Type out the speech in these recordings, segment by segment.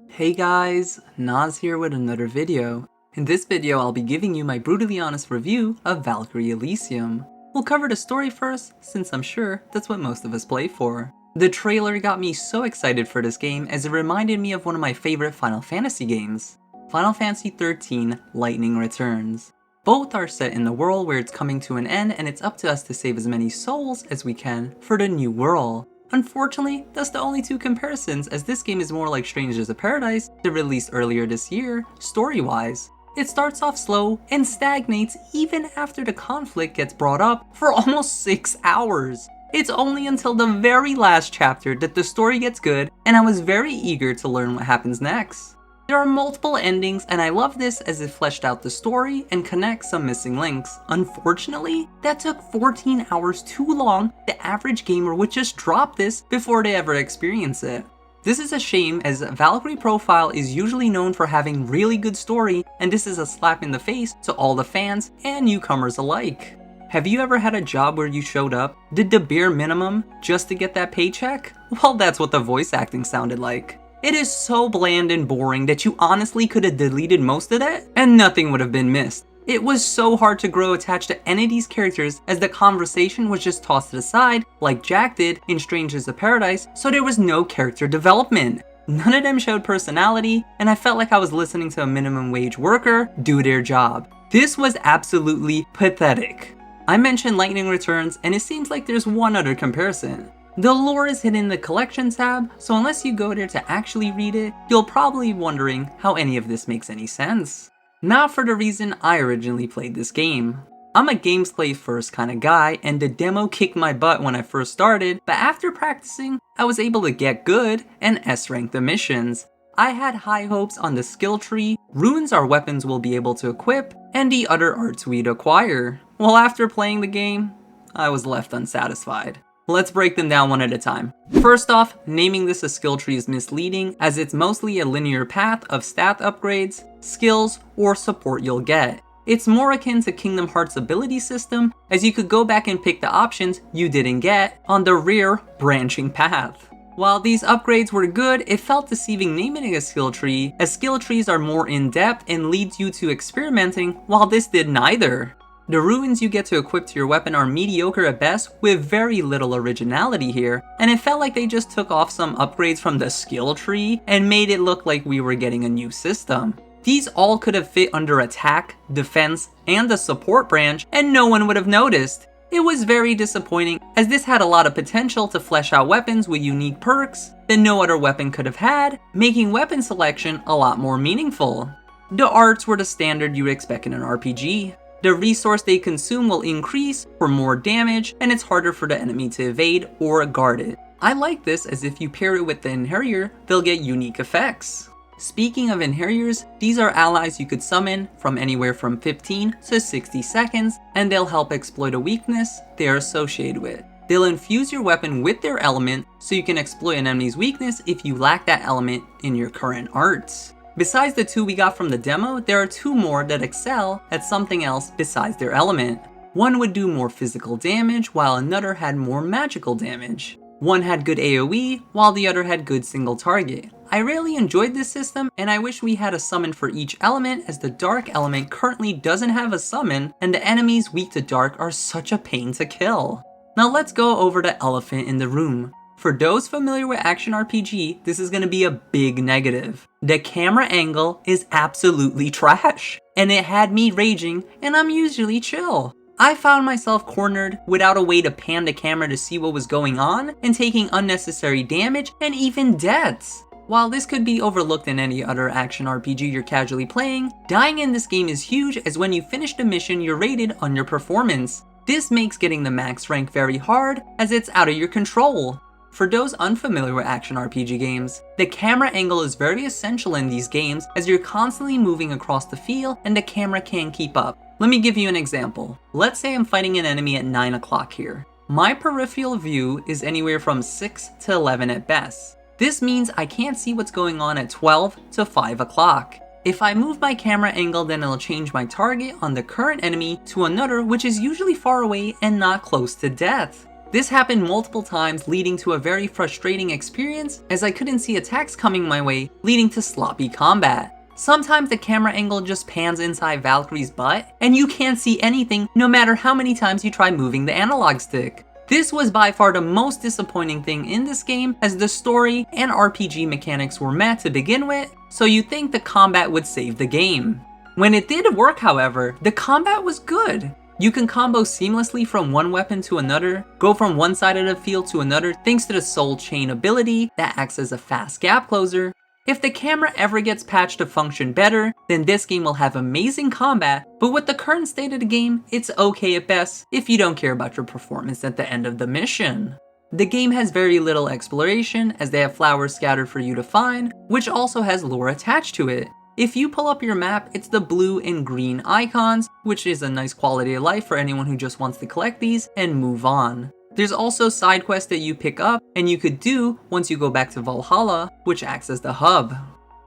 Hey guys, Naz here with another video. In this video I'll be giving you my brutally honest review of Valkyrie Elysium. We'll cover the story first, since I'm sure that's what most of us play for. The trailer got me so excited for this game as it reminded me of one of my favorite Final Fantasy games, Final Fantasy XIII Lightning Returns. Both are set in the world where it's coming to an end and it's up to us to save as many souls as we can for the new world. Unfortunately, that's the only two comparisons, as this game is more like Strangers of Paradise, that released earlier this year, story-wise. It starts off slow and stagnates even after the conflict gets brought up for almost 6 hours. It's only until the very last chapter that the story gets good, and I was very eager to learn what happens next. There are multiple endings, and I love this as it fleshed out the story and connects some missing links. Unfortunately, that took 14 hours too long. The average gamer would just drop this before they ever experience it. This is a shame, as Valkyrie Profile is usually known for having really good story, and this is a slap in the face to all the fans and newcomers alike. Have you ever had a job where you showed up, did the bare minimum, just to get that paycheck? Well, that's what the voice acting sounded like. It is so bland and boring that you honestly could have deleted most of that and nothing would have been missed. It was so hard to grow attached to any of these characters, as the conversation was just tossed to the side like Jack did in Strangers of Paradise, so there was no character development. None of them showed personality, and I felt like I was listening to a minimum wage worker do their job. This was absolutely pathetic. I mentioned Lightning Returns, and it seems like there's one other comparison. The lore is hidden in the collection tab, so unless you go there to actually read it, you'll probably be wondering how any of this makes any sense. Not for the reason I originally played this game. I'm a gameplay first kind of guy, and the demo kicked my butt when I first started, but after practicing, I was able to get good and S-rank the missions. I had high hopes on the skill tree, runes our weapons will be able to equip, and the other arts we'd acquire. Well, after playing the game, I was left unsatisfied. Let's break them down one at a time. First off, naming this a skill tree is misleading, as it's mostly a linear path of stat upgrades, skills, or support you'll get. It's more akin to Kingdom Hearts' ability system, as you could go back and pick the options you didn't get on the rare branching path. While these upgrades were good, it felt deceiving naming it a skill tree, as skill trees are more in-depth and leads you to experimenting, while this did neither. The runes you get to equip to your weapon are mediocre at best, with very little originality here, and it felt like they just took off some upgrades from the skill tree and made it look like we were getting a new system. These all could have fit under attack, defense, and the support branch, and no one would have noticed. It was very disappointing, as this had a lot of potential to flesh out weapons with unique perks that no other weapon could have had, making weapon selection a lot more meaningful. The arts were the standard you would expect in an RPG. The resource they consume will increase for more damage, and it's harder for the enemy to evade or guard it. I like this, as if you pair it with the Inheritor, they'll get unique effects. Speaking of Inheritors, these are allies you could summon from anywhere from 15 to 60 seconds, and they'll help exploit a weakness they're associated with. They'll infuse your weapon with their element, so you can exploit an enemy's weakness if you lack that element in your current arts. Besides the two we got from the demo, there are two more that excel at something else besides their element. One would do more physical damage, while another had more magical damage. One had good AoE, while the other had good single target. I really enjoyed this system, and I wish we had a summon for each element, as the dark element currently doesn't have a summon, and the enemies weak to dark are such a pain to kill. Now let's go over the elephant in the room. For those familiar with action RPG, this is going to be a big negative. The camera angle is absolutely trash, and it had me raging, and I'm usually chill. I found myself cornered without a way to pan the camera to see what was going on, and taking unnecessary damage and even deaths. While this could be overlooked in any other action RPG you're casually playing, dying in this game is huge, as when you finish the mission you're rated on your performance. This makes getting the max rank very hard, as it's out of your control. For those unfamiliar with action RPG games, the camera angle is very essential in these games, as you're constantly moving across the field and the camera can't keep up. Let me give you an example. Let's say I'm fighting an enemy at 9 o'clock here. My peripheral view is anywhere from 6 to 11 at best. This means I can't see what's going on at 12 to 5 o'clock. If I move my camera angle, then it'll change my target on the current enemy to another, which is usually far away and not close to death. This happened multiple times, leading to a very frustrating experience as I couldn't see attacks coming my way, leading to sloppy combat. Sometimes the camera angle just pans inside Valkyrie's butt, and you can't see anything no matter how many times you try moving the analog stick. This was by far the most disappointing thing in this game, as the story and RPG mechanics were met to begin with, so you'd think the combat would save the game. When it did work, however, the combat was good. You can combo seamlessly from one weapon to another, go from one side of the field to another thanks to the Soul Chain ability that acts as a fast gap closer. If the camera ever gets patched to function better, then this game will have amazing combat, but with the current state of the game, it's okay at best if you don't care about your performance at the end of the mission. The game has very little exploration, as they have flowers scattered for you to find, which also has lore attached to it. If you pull up your map, it's the blue and green icons, which is a nice quality of life for anyone who just wants to collect these and move on. There's also side quests that you pick up and you could do once you go back to Valhalla, which acts as the hub.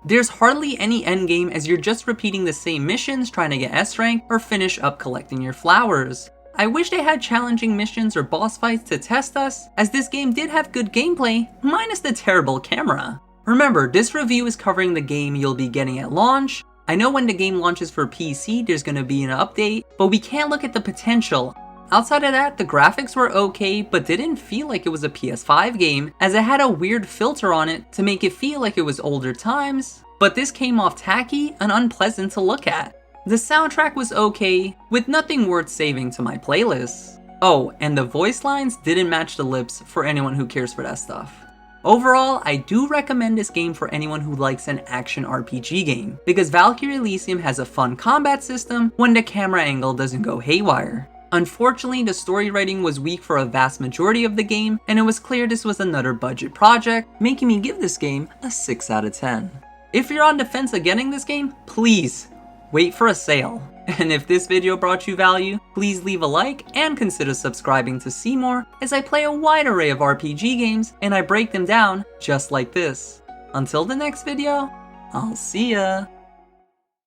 There's hardly any endgame, as you're just repeating the same missions trying to get S rank or finish up collecting your flowers. I wish they had challenging missions or boss fights to test us, as this game did have good gameplay, minus the terrible camera. Remember, this review is covering the game you'll be getting at launch. I know when the game launches for PC there's going to be an update, but we can't look at the potential. Outside of that, the graphics were okay, but didn't feel like it was a PS5 game, as it had a weird filter on it to make it feel like it was older times, but this came off tacky and unpleasant to look at. The soundtrack was okay, with nothing worth saving to my playlist. Oh, and the voice lines didn't match the lips for anyone who cares for that stuff. Overall, I do recommend this game for anyone who likes an action RPG game, because Valkyrie Elysium has a fun combat system when the camera angle doesn't go haywire. Unfortunately, the story writing was weak for a vast majority of the game, and it was clear this was another budget project, making me give this game a 6 out of 10. If you're on the fence of getting this game, please wait for a sale. And if this video brought you value, please leave a like and consider subscribing to see more, as I play a wide array of RPG games and I break them down just like this. Until the next video, I'll see ya!